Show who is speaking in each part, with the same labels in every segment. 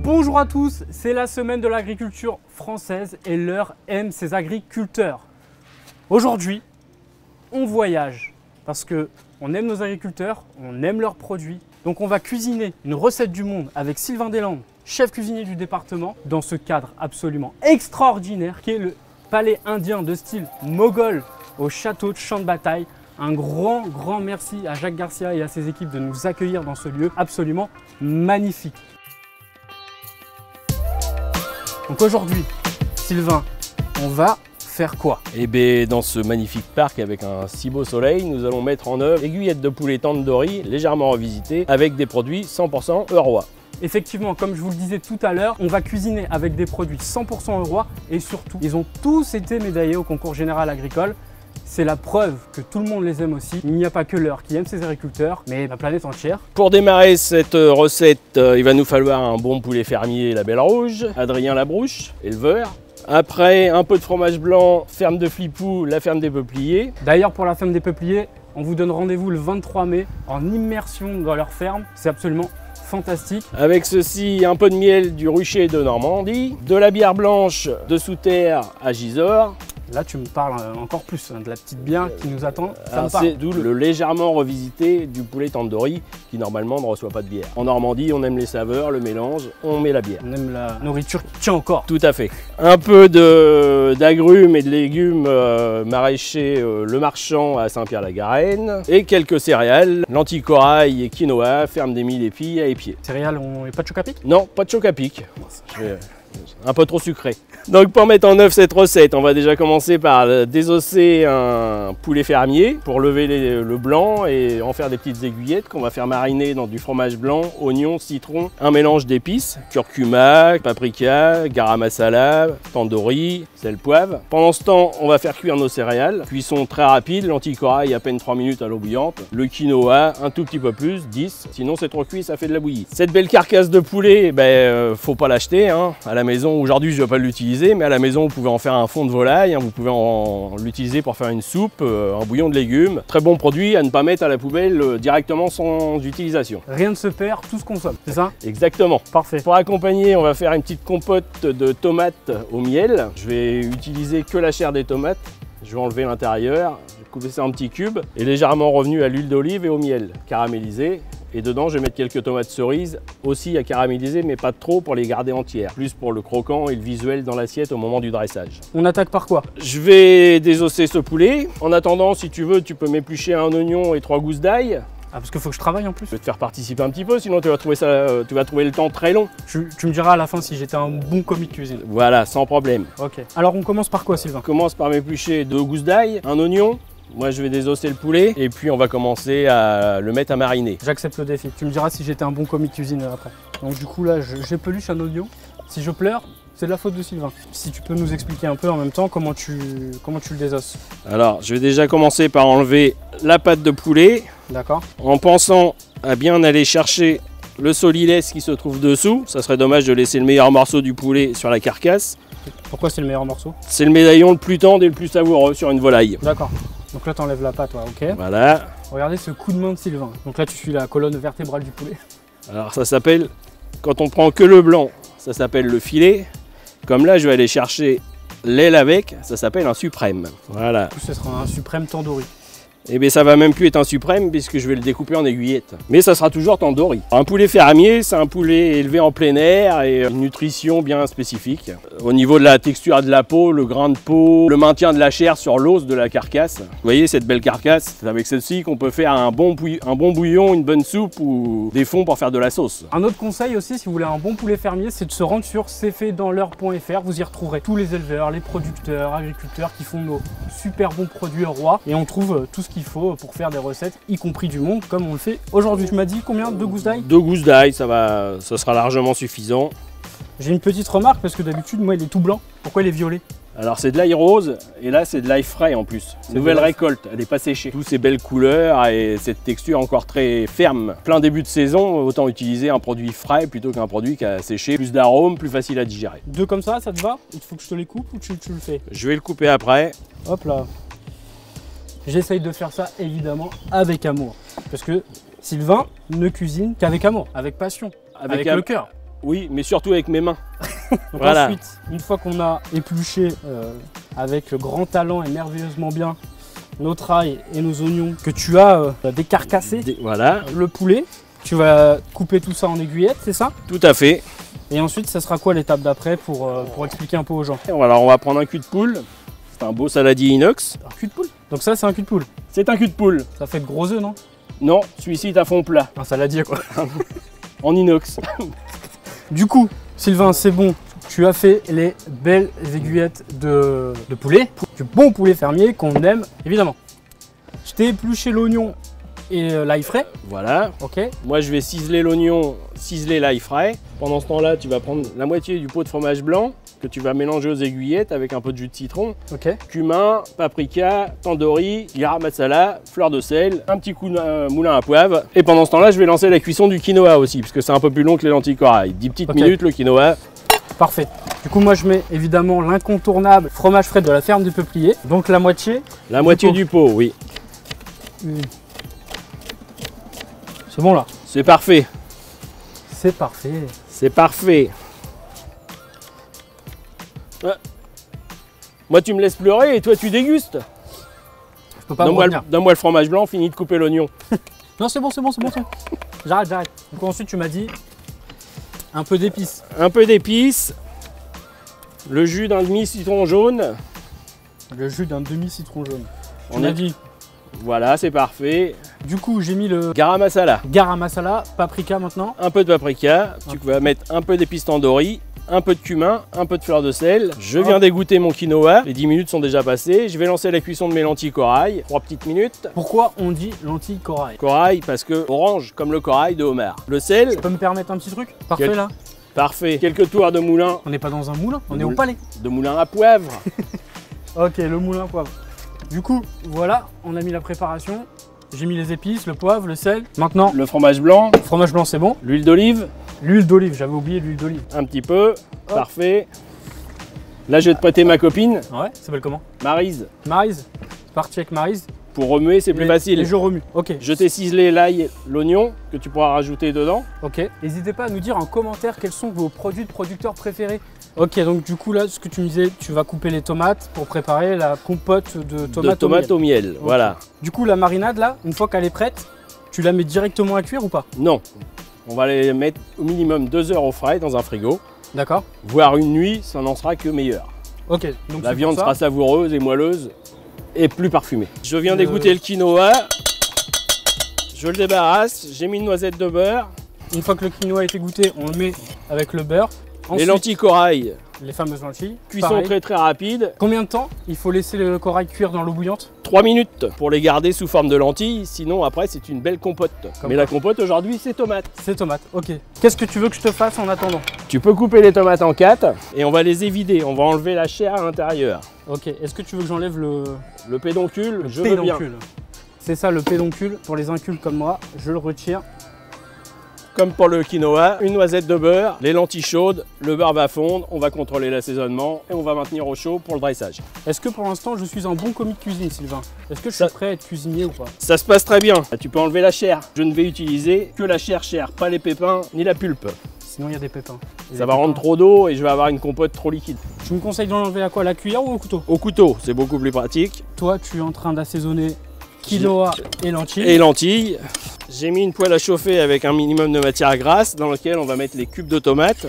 Speaker 1: Bonjour à tous, c'est la semaine de l'agriculture française et l'heure aime ses agriculteurs. Aujourd'hui, on voyage parce qu'on aime nos agriculteurs, on aime leurs produits. Donc on va cuisiner une recette du monde avec Sylvain Deslandes, chef cuisinier du département, dans ce cadre absolument extraordinaire qui est le palais indien de style moghol au château de Champ de Bataille. Un grand merci à Jacques Garcia et à ses équipes de nous accueillir dans ce lieu absolument magnifique. Donc aujourd'hui, Sylvain, on va faire quoi?
Speaker 2: Et bien dans ce magnifique parc avec un si beau soleil, nous allons mettre en œuvre aiguillettes de poulet tandoori légèrement revisitées avec des produits 100% Eurois.
Speaker 1: Effectivement, comme je vous le disais tout à l'heure, on va cuisiner avec des produits 100% Eurois et surtout, ils ont tous été médaillés au concours général agricole. C'est la preuve que tout le monde les aime aussi. Il n'y a pas que l'heure qui aime ses agriculteurs, mais la planète entière.
Speaker 2: Pour démarrer cette recette, il va nous falloir un bon poulet fermier Label Rouge, Adrien Labrouche, éleveur. Après, un peu de fromage blanc, ferme de Flipou, la ferme des Peupliers.
Speaker 1: D'ailleurs, pour la ferme des Peupliers, on vous donne rendez-vous le 23 mai en immersion dans leur ferme. C'est absolument fantastique.
Speaker 2: Avec ceci, un peu de miel du rucher de Normandie, de la bière blanche de Souterre à Gisors.
Speaker 1: Là, tu me parles encore plus de la petite bière qui nous attend. Ça me parle.
Speaker 2: C'est d'où le légèrement revisité du poulet tandoori qui normalement ne reçoit pas de bière. En Normandie, on aime les saveurs, le mélange, on met la bière.
Speaker 1: On aime la nourriture qui tient encore.
Speaker 2: Tout à fait. Un peu d'agrumes et de légumes maraîchers Le Marchand à Saint-Pierre-la-Garenne. Et quelques céréales, lentilles corail et quinoa, ferme des Mille-Épis à Épied.
Speaker 1: Céréales, on n'est pas de choc-à-pic?
Speaker 2: Non, pas de choc-à-pic. Un peu trop sucré. Donc pour mettre en œuvre cette recette, on va déjà commencer par désosser un poulet fermier pour lever le blanc et en faire des petites aiguillettes qu'on va faire mariner dans du fromage blanc, oignon, citron, un mélange d'épices, curcuma, paprika, garam masala, tandoori, sel, poivre. Pendant ce temps, on va faire cuire nos céréales. Cuisson très rapide, lentilles corail à peine 3 minutes à l'eau bouillante. Le quinoa, un tout petit peu plus, 10. Sinon c'est trop cuit, ça fait de la bouillie. Cette belle carcasse de poulet, faut pas l'acheter hein, à la maison. Aujourd'hui, je ne vais pas l'utiliser, mais à la maison, vous pouvez en faire un fond de volaille, hein, vous pouvez l'utiliser pour faire une soupe, un bouillon de légumes. Très bon produit à ne pas mettre à la poubelle directement sans utilisation.
Speaker 1: Rien ne se perd, tout se consomme, c'est ça?
Speaker 2: Exactement.
Speaker 1: Parfait.
Speaker 2: Pour accompagner, on va faire une petite compote de tomates au miel. Je vais utiliser que la chair des tomates. Je vais enlever l'intérieur, je vais couper ça en petits cubes et légèrement revenu à l'huile d'olive et au miel caramélisé. Et dedans, je vais mettre quelques tomates cerises aussi à caraméliser, mais pas trop pour les garder entières. Plus pour le croquant et le visuel dans l'assiette au moment du dressage.
Speaker 1: On attaque par quoi?
Speaker 2: Je vais désosser ce poulet. En attendant, si tu veux, tu peux m'éplucher un oignon et 3 gousses d'ail.
Speaker 1: Ah, parce qu'il faut que je travaille en plus.
Speaker 2: Je vais te faire participer un petit peu, sinon tu vas trouver le temps très long.
Speaker 1: Tu me diras à la fin si j'étais un bon commis de cuisine.
Speaker 2: Voilà, sans problème.
Speaker 1: Ok. Alors on commence par quoi, Sylvain?
Speaker 2: On commence par m'éplucher 2 gousses d'ail, un oignon. Moi je vais désosser le poulet et puis on va commencer à le mettre à mariner.
Speaker 1: J'accepte le défi. Tu me diras si j'étais un bon commis de cuisine après. Donc du coup là, j'épluche un oignon. Si je pleure, c'est de la faute de Sylvain. Si tu peux nous expliquer un peu en même temps comment tu le désosses. Alors,
Speaker 2: je vais déjà commencer par enlever la pâte de poulet.
Speaker 1: D'accord.
Speaker 2: En pensant à bien aller chercher le solilès qui se trouve dessous. Ça serait dommage de laisser le meilleur morceau du poulet sur la carcasse.
Speaker 1: Pourquoi c'est le meilleur morceau?
Speaker 2: C'est le médaillon le plus tendre et le plus savoureux sur une volaille.
Speaker 1: D'accord. Donc là, tu enlèves la pâte, ouais, ok.
Speaker 2: Voilà.
Speaker 1: Regardez ce coup de main de Sylvain. Donc là, tu suis la colonne vertébrale du poulet.
Speaker 2: Alors ça s'appelle, quand on prend que le blanc, ça s'appelle le filet. Comme là, je vais aller chercher l'aile avec, ça s'appelle un suprême. Voilà.
Speaker 1: Du coup, ce sera un suprême tandoori.
Speaker 2: Et bien ça va même plus être un suprême puisque je vais le découper en aiguillettes. Mais ça sera toujours tandoori. Un poulet fermier, c'est un poulet élevé en plein air et une nutrition bien spécifique. Au niveau de la texture de la peau, le grain de peau, le maintien de la chair sur l'os de la carcasse. Vous voyez cette belle carcasse? C'est avec celle-ci qu'on peut faire un bon bouillon, une bonne soupe ou des fonds pour faire de la sauce.
Speaker 1: Un autre conseil aussi, si vous voulez un bon poulet fermier, c'est de se rendre sur cfaitdansl'heure.fr. Vous y retrouverez tous les éleveurs, les producteurs, agriculteurs qui font nos super bons produits rois. Et on trouve tout ce qu'il faut pour faire des recettes, y compris du monde, comme on le fait aujourd'hui. Tu m'as dit combien? 2 gousses d'ail?
Speaker 2: 2 gousses d'ail, ça sera largement suffisant.
Speaker 1: J'ai une petite remarque parce que d'habitude, moi, il est tout blanc. Pourquoi il est violet?
Speaker 2: Alors c'est de l'ail rose et là c'est de l'ail frais en plus. Nouvelle récolte, elle n'est pas séchée. Toutes ces belles couleurs et cette texture encore très ferme. Plein début de saison, autant utiliser un produit frais plutôt qu'un produit qui a séché. Plus d'arômes, plus facile à digérer.
Speaker 1: 2 comme ça te va? Il faut que je te les coupe ou tu le fais?
Speaker 2: Je vais le couper après.
Speaker 1: Hop là. J'essaye de faire ça évidemment avec amour. Parce que Sylvain ne cuisine qu'avec amour, avec passion, avec le cœur.
Speaker 2: Oui, mais surtout avec mes mains.
Speaker 1: Donc
Speaker 2: Voilà.
Speaker 1: ensuite, une fois qu'on a épluché avec grand talent et merveilleusement bien notre ail et nos oignons que tu as décarcassé,
Speaker 2: Voilà,
Speaker 1: le poulet, tu vas couper tout ça en aiguillettes, c'est ça?
Speaker 2: tout à fait.
Speaker 1: Et ensuite, ça sera quoi l'étape d'après pour expliquer un peu aux gens?
Speaker 2: Alors on va prendre un cul de poule. C'est un beau saladier inox.
Speaker 1: Un cul de poule? Donc ça, c'est un cul de poule.
Speaker 2: C'est un cul de poule.
Speaker 1: Ça fait de gros œufs, non?
Speaker 2: Non, celui-ci est à fond plat,
Speaker 1: Un saladier, quoi.
Speaker 2: en inox.
Speaker 1: Du coup, Sylvain, c'est bon. Tu as fait les belles aiguillettes de poulet. Du bon poulet fermier qu'on aime, évidemment. Je t'ai épluché l'oignon et l'ail frais.
Speaker 2: Voilà.
Speaker 1: Ok.
Speaker 2: Moi je vais ciseler l'oignon, ciseler l'ail frais. Pendant ce temps-là, tu vas prendre la moitié du pot de fromage blanc que tu vas mélanger aux aiguillettes avec un peu de jus de citron,
Speaker 1: Ok.
Speaker 2: cumin, paprika, tandoori, garam masala, fleur de sel, un petit coup de moulin à poivre. Et pendant ce temps-là, je vais lancer la cuisson du quinoa aussi, parce que c'est un peu plus long que les lentilles corail. 10 petites
Speaker 1: Ok.
Speaker 2: minutes le quinoa.
Speaker 1: Parfait. Du coup, moi, je mets évidemment l'incontournable fromage frais de la ferme du Peuplier. Donc la moitié.
Speaker 2: La moitié
Speaker 1: pot.
Speaker 2: du pot, oui.
Speaker 1: C'est bon là.
Speaker 2: C'est parfait.
Speaker 1: C'est parfait.
Speaker 2: C'est parfait. Ouais. Moi tu me laisses pleurer et toi tu dégustes.
Speaker 1: Je peux pas me retenir.
Speaker 2: Donne-moi le fromage blanc, fini de couper l'oignon.
Speaker 1: Non, c'est bon, c'est bon, c'est bon. J'arrête, j'arrête. Donc ensuite, tu m'as dit un peu d'épices.
Speaker 2: Un peu d'épices, le jus d'un demi-citron jaune.
Speaker 1: Le jus d'un demi-citron jaune.
Speaker 2: On
Speaker 1: On a
Speaker 2: est-
Speaker 1: dit.
Speaker 2: Voilà, c'est parfait.
Speaker 1: Du coup, j'ai mis le
Speaker 2: Garam masala,
Speaker 1: garam masala, paprika maintenant.
Speaker 2: un peu de paprika, tu vas mettre un peu d'épices tandoori, un peu de cumin, un peu de fleur de sel. Je viens d'égoutter mon quinoa, les 10 minutes sont déjà passées. Je vais lancer la cuisson de mes lentilles corail, 3 petites minutes.
Speaker 1: Pourquoi on dit lentilles corail?
Speaker 2: Corail parce que orange comme le corail de homard. Le sel,
Speaker 1: Tu peux me permettre un petit truc? Parfait
Speaker 2: Quel-
Speaker 1: là.
Speaker 2: parfait. Quelques tours de moulin,
Speaker 1: On n'est pas dans un moulin, on est au
Speaker 2: Moulin.
Speaker 1: palais.
Speaker 2: de moulin à poivre.
Speaker 1: Ok, le moulin à poivre. Du coup, voilà, on a mis la préparation. J'ai mis les épices, le poivre, le sel. Maintenant,
Speaker 2: Le fromage blanc,
Speaker 1: le fromage blanc, c'est bon.
Speaker 2: l'huile d'olive,
Speaker 1: L'huile d'olive, j'avais oublié l'huile d'olive.
Speaker 2: un petit peu, parfait. Là, je vais te prêter ma copine,
Speaker 1: Ouais, ça s'appelle comment?
Speaker 2: Maryse.
Speaker 1: Maryse. C'est parti avec Maryse.
Speaker 2: Pour remuer, c'est plus
Speaker 1: Et
Speaker 2: facile.
Speaker 1: je remue. Ok.
Speaker 2: Je t'ai ciselé l'ail, l'oignon, que tu pourras rajouter dedans.
Speaker 1: Ok. N'hésitez pas à nous dire en commentaire quels sont vos produits de producteurs préférés. Ok, donc du coup là, ce que tu me disais, tu vas couper les tomates pour préparer la compote de tomates.
Speaker 2: De tomates au miel, voilà.
Speaker 1: Du coup, la marinade là, une fois qu'elle est prête, tu la mets directement à cuire ou pas?
Speaker 2: Non, on va les mettre au minimum 2 heures au frais dans un frigo.
Speaker 1: D'accord.
Speaker 2: Voire une nuit, ça n'en sera que meilleur.
Speaker 1: Ok. Donc
Speaker 2: La
Speaker 1: c'est
Speaker 2: viande
Speaker 1: pour
Speaker 2: sera
Speaker 1: ça.
Speaker 2: savoureuse et moelleuse et plus parfumée. Je viens
Speaker 1: Le-
Speaker 2: d'égoutter le quinoa. Je le débarrasse, j'ai mis une noisette de beurre.
Speaker 1: Une fois que le quinoa a été goûté, on le met avec le beurre.
Speaker 2: Les
Speaker 1: Ensuite,
Speaker 2: lentilles corail,
Speaker 1: les fameuses lentilles.
Speaker 2: cuisson
Speaker 1: Pareil.
Speaker 2: très très rapide.
Speaker 1: Combien de temps il faut laisser le corail cuire dans l'eau bouillante?
Speaker 2: 3 minutes pour les garder sous forme de lentilles, sinon après c'est une belle compote.
Speaker 1: Comme
Speaker 2: Mais
Speaker 1: quoi.
Speaker 2: la compote aujourd'hui c'est tomate.
Speaker 1: C'est tomate. Ok. Qu'est-ce que tu veux que je te fasse en attendant?
Speaker 2: Tu peux couper les tomates en 4 et on va les évider, on va enlever la chair à l'intérieur.
Speaker 1: Ok. Est-ce que tu veux que j'enlève
Speaker 2: Le pédoncule, je veux bien.
Speaker 1: pédoncule? C'est ça le pédoncule. Pour les inculs comme moi, je le retire.
Speaker 2: Comme pour le quinoa, une noisette de beurre, les lentilles chaudes, le beurre va fondre, on va contrôler l'assaisonnement et on va maintenir au chaud pour le dressage.
Speaker 1: Est-ce que pour l'instant je suis un bon commis de cuisine, Sylvain? Est-ce que je
Speaker 2: Ça-
Speaker 1: suis prêt à être cuisinier ou pas?
Speaker 2: Ça se passe très bien. Tu peux enlever la chair. Je ne vais utiliser que la chair, pas les pépins ni la pulpe.
Speaker 1: Sinon il y a des pépins.
Speaker 2: Ça va rendre trop d'eau et je vais avoir une compote trop liquide.
Speaker 1: Tu me conseilles d'en enlever à quoi? La cuillère ou au couteau?
Speaker 2: Au couteau, c'est beaucoup plus pratique.
Speaker 1: Toi, tu es en train d'assaisonner quinoa et lentilles.
Speaker 2: Et lentilles. J'ai mis une poêle à chauffer avec un minimum de matière grasse dans laquelle on va mettre les cubes de tomates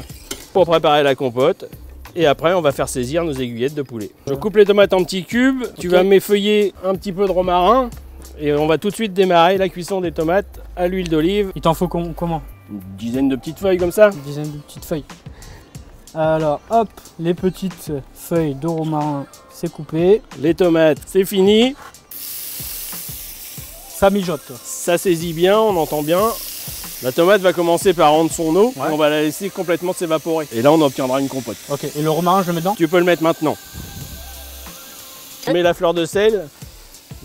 Speaker 2: pour préparer la compote. Et après, on va faire saisir nos aiguillettes de poulet. Je coupe les tomates en petits cubes. Tu
Speaker 1: Ok.
Speaker 2: vas m'effeuiller un petit peu de romarin. Et on va tout de suite démarrer la cuisson des tomates à l'huile d'olive.
Speaker 1: Il t'en faut comment?
Speaker 2: Une dizaine de petites feuilles comme ça.
Speaker 1: Une dizaine de petites feuilles. Alors, hop, les petites feuilles de romarin, c'est coupé.
Speaker 2: Les tomates, c'est fini.
Speaker 1: Ça mijote.
Speaker 2: Ça saisit bien, on entend bien. La tomate va commencer par rendre son eau.
Speaker 1: Ouais.
Speaker 2: Et on va la laisser complètement s'évaporer. Et là, on obtiendra une compote.
Speaker 1: Ok, et le romarin, je le mets dedans?
Speaker 2: Tu peux le mettre maintenant. Je mets la fleur de sel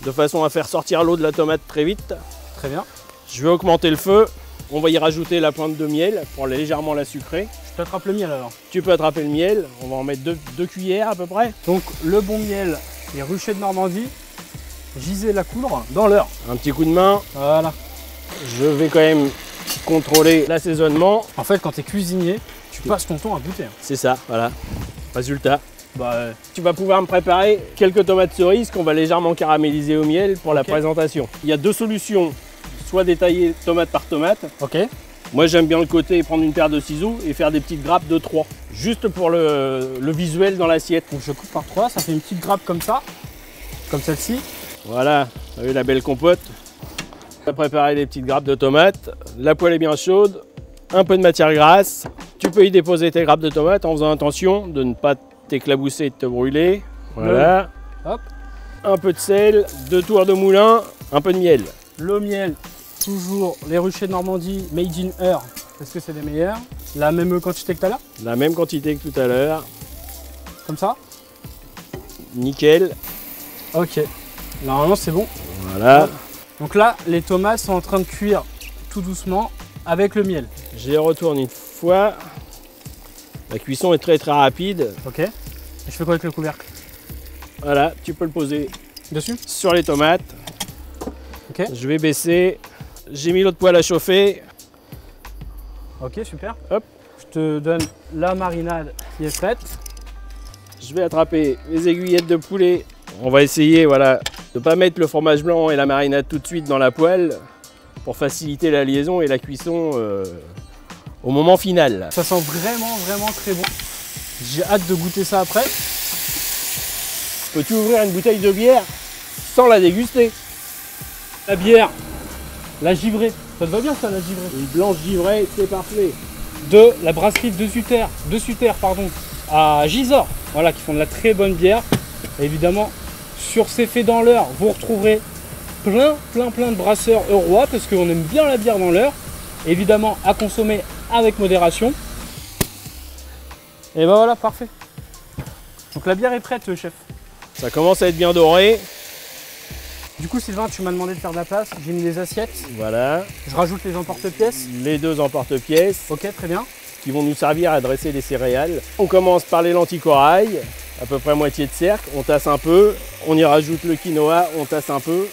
Speaker 2: de façon à faire sortir l'eau de la tomate très vite.
Speaker 1: Très bien.
Speaker 2: Je vais augmenter le feu. On va y rajouter la pointe de miel pour légèrement la sucrer.
Speaker 1: Je t'attrape le miel alors.
Speaker 2: Tu peux attraper le miel. On va en mettre deux cuillères à peu près.
Speaker 1: Donc, le bon miel, les ruchers de Normandie, gisez la coudre dans l'heure.
Speaker 2: Un petit coup de main.
Speaker 1: Voilà.
Speaker 2: Je vais quand même contrôler l'assaisonnement.
Speaker 1: En fait, quand tu es cuisinier, Tu passes ton temps à goûter. Hein.
Speaker 2: C'est ça, voilà. Résultat.
Speaker 1: Bah,
Speaker 2: Tu vas pouvoir me préparer quelques tomates cerises qu'on va légèrement caraméliser au miel pour la présentation. Il y a deux solutions, soit détailler tomate par tomate.
Speaker 1: ok.
Speaker 2: Moi j'aime bien le côté prendre une paire de ciseaux et faire des petites grappes de 3, juste pour le visuel dans l'assiette.
Speaker 1: Donc je coupe par 3, ça fait une petite grappe comme ça, comme celle-ci.
Speaker 2: Voilà, vous avez la belle compote. On va préparer les petites grappes de tomates. La poêle est bien chaude, un peu de matière grasse. Tu peux y déposer tes grappes de tomates en faisant attention de ne pas t'éclabousser et de te brûler. Voilà.
Speaker 1: Hop.
Speaker 2: Un peu de sel, 2 tours de moulin, un peu de miel.
Speaker 1: Le miel, toujours les ruchers de Normandie, made in Eure, parce que c'est les meilleurs. La même quantité que tu as là,
Speaker 2: La même quantité que tout à l'heure.
Speaker 1: comme ça.
Speaker 2: Nickel.
Speaker 1: Ok. Normalement c'est bon.
Speaker 2: Voilà.
Speaker 1: Donc là, les tomates sont en train de cuire tout doucement avec le miel.
Speaker 2: Je les retourne une fois. La cuisson est très rapide.
Speaker 1: Ok. Et je fais quoi avec le couvercle?
Speaker 2: Voilà, tu peux le poser
Speaker 1: Dessus?
Speaker 2: sur les tomates.
Speaker 1: Ok.
Speaker 2: Je vais baisser. J'ai mis l'autre poêle à chauffer.
Speaker 1: Ok, super.
Speaker 2: Hop.
Speaker 1: Je te donne la marinade qui est faite.
Speaker 2: Je vais attraper les aiguillettes de poulet. On va essayer, voilà, de ne pas mettre le fromage blanc et la marinade tout de suite dans la poêle pour faciliter la liaison et la cuisson au moment final.
Speaker 1: Ça sent vraiment très bon. J'ai hâte de goûter ça après.
Speaker 2: Peux-tu ouvrir une bouteille de bière sans la déguster?
Speaker 1: La bière, la givrée. Ça te va bien ça, la givrée?
Speaker 2: Une blanche givrée, c'est parfait.
Speaker 1: De la brasserie de Sutter, à Gisors, voilà, qui font de la très bonne bière. Et évidemment, sur C'est fait dans l'heure, vous retrouverez plein de brasseurs eurois parce qu'on aime bien la bière dans l'heure. Évidemment, à consommer avec modération. Et ben voilà, parfait. Donc la bière est prête, chef.
Speaker 2: Ça commence à être bien doré.
Speaker 1: Du coup, Sylvain, tu m'as demandé de faire de la place. J'ai mis les assiettes.
Speaker 2: Voilà,
Speaker 1: Je rajoute les emporte-pièces.
Speaker 2: les deux emporte-pièces
Speaker 1: Ok, très bien.
Speaker 2: qui vont nous servir à dresser les céréales. On commence par les lentilles corail, à peu près moitié de cercle. On tasse un peu, on y rajoute le quinoa, on tasse un peu.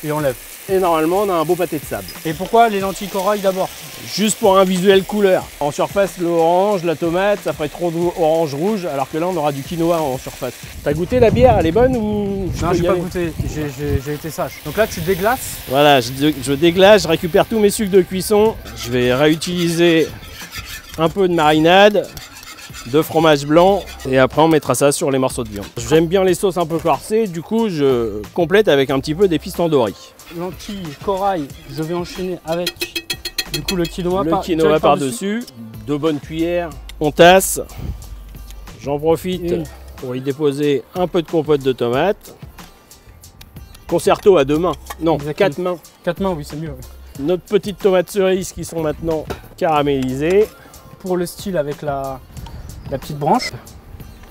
Speaker 1: Et on lève.
Speaker 2: Et normalement, on a un beau pâté de sable.
Speaker 1: Et pourquoi les lentilles corail d'abord?
Speaker 2: Juste pour un visuel couleur. En surface, l'orange, la tomate, ça ferait trop d'orange-rouge, alors que là, on aura du quinoa en surface. T'as goûté la bière? Elle est bonne ou
Speaker 1: Non, j'ai pas goûté. J'ai été sage. Donc là, tu déglaces.
Speaker 2: Voilà, je déglace, je récupère tous mes sucres de cuisson. Je vais réutiliser un peu de marinade, de fromage blanc, et après on mettra ça sur les morceaux de viande. J'aime bien les sauces un peu corsées, du coup je complète avec un petit peu d'épices tandoori.
Speaker 1: Lentilles, corail, je vais enchaîner avec du coup le quinoa,
Speaker 2: Le quinoa par-dessus, 2 bonnes cuillères. On tasse. J'en profite pour y déposer un peu de compote de tomate. Concerto à 2 mains, non,
Speaker 1: Exactement.
Speaker 2: 4 mains.
Speaker 1: 4 mains, oui, c'est mieux.
Speaker 2: Notre petite tomate cerise qui sont maintenant caramélisées.
Speaker 1: Pour le style avec la petite branche.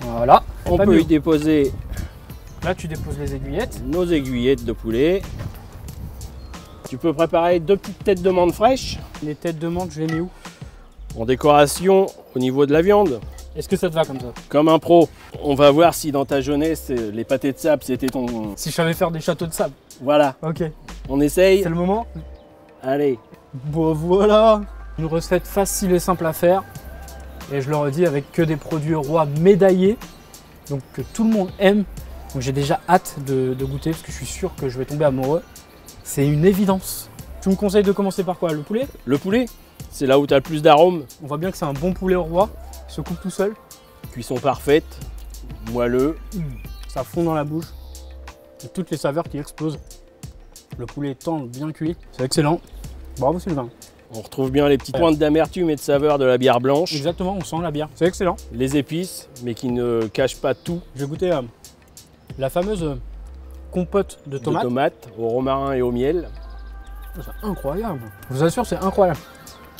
Speaker 1: Voilà.
Speaker 2: On
Speaker 1: Pas
Speaker 2: peut
Speaker 1: mieux.
Speaker 2: y déposer
Speaker 1: Là, tu déposes les aiguillettes.
Speaker 2: nos aiguillettes de poulet. Tu peux préparer 2 petites têtes de menthe fraîches
Speaker 1: Les têtes de menthe, je les mets où?
Speaker 2: en décoration au niveau de la viande.
Speaker 1: Est-ce que ça te va comme ça?
Speaker 2: Comme un pro, on va voir si dans ta jeunesse, les pâtés de sable, c'était ton...
Speaker 1: Si je savais faire des châteaux de sable.
Speaker 2: Voilà,
Speaker 1: Ok.
Speaker 2: on essaye.
Speaker 1: C'est le moment?
Speaker 2: Allez,
Speaker 1: Bon, voilà. Une recette facile et simple à faire. Et je le redis, avec que des produits rois médaillés. Donc que tout le monde aime. Donc j'ai déjà hâte de goûter parce que je suis sûr que je vais tomber amoureux. C'est une évidence. Tu me conseilles de commencer par quoi? Le poulet?
Speaker 2: le poulet, c'est là où tu as le plus d'arômes.
Speaker 1: On voit bien que c'est un bon poulet roi. Il se coupe tout seul.
Speaker 2: Cuisson parfaite, moelleux.
Speaker 1: Ça fond dans la bouche. Et toutes les saveurs qui explosent. Le poulet est tendre, bien cuit. C'est excellent. Bravo Sylvain.
Speaker 2: On retrouve bien les petites pointes d'amertume et de saveur de la bière blanche.
Speaker 1: Exactement, on sent la bière. C'est excellent.
Speaker 2: Les épices, mais qui ne cachent pas tout.
Speaker 1: Je vais goûter la fameuse compote de
Speaker 2: De
Speaker 1: tomates.
Speaker 2: tomates au romarin et au miel.
Speaker 1: C'est incroyable. Je vous assure, c'est incroyable.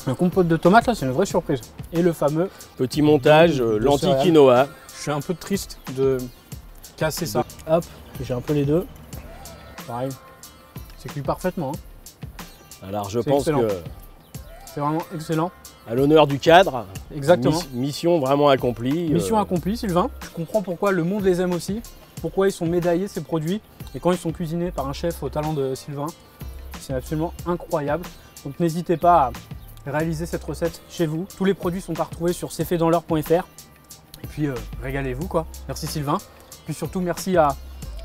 Speaker 1: La compote de tomates, là, c'est une vraie surprise. Et le fameux,
Speaker 2: Petit montage,
Speaker 1: De
Speaker 2: lentilles
Speaker 1: céréales.
Speaker 2: quinoa.
Speaker 1: je suis un peu triste de casser ça. Hop, j'ai un peu les deux. Pareil, c'est cuit parfaitement. hein.
Speaker 2: Alors je
Speaker 1: C'est
Speaker 2: pense
Speaker 1: excellent.
Speaker 2: que,
Speaker 1: C'est vraiment excellent.
Speaker 2: à l'honneur du cadre,
Speaker 1: Exactement.
Speaker 2: mission vraiment accomplie.
Speaker 1: Mission accomplie, Sylvain. Je comprends pourquoi le monde les aime aussi. Pourquoi ils sont médaillés, ces produits. Et quand ils sont cuisinés par un chef au talent de Sylvain, c'est absolument incroyable. Donc n'hésitez pas à réaliser cette recette chez vous. Tous les produits sont à retrouver sur cfaitdansl'heure.fr. Et puis régalez-vous quoi. Merci Sylvain. Puis surtout merci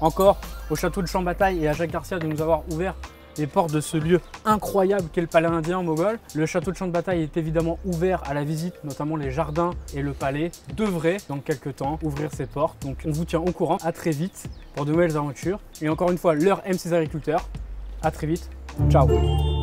Speaker 1: encore au château de Chambataille et à Jacques Garcia de nous avoir ouvert les portes de ce lieu incroyable qu'est le palais indien mogol. Le château de Chambataille est évidemment ouvert à la visite, notamment les jardins et le palais devraient dans quelques temps ouvrir ses portes. Donc on vous tient au courant. À très vite pour de nouvelles aventures. Et encore une fois, l'heure aime ses agriculteurs. À très vite. Ciao.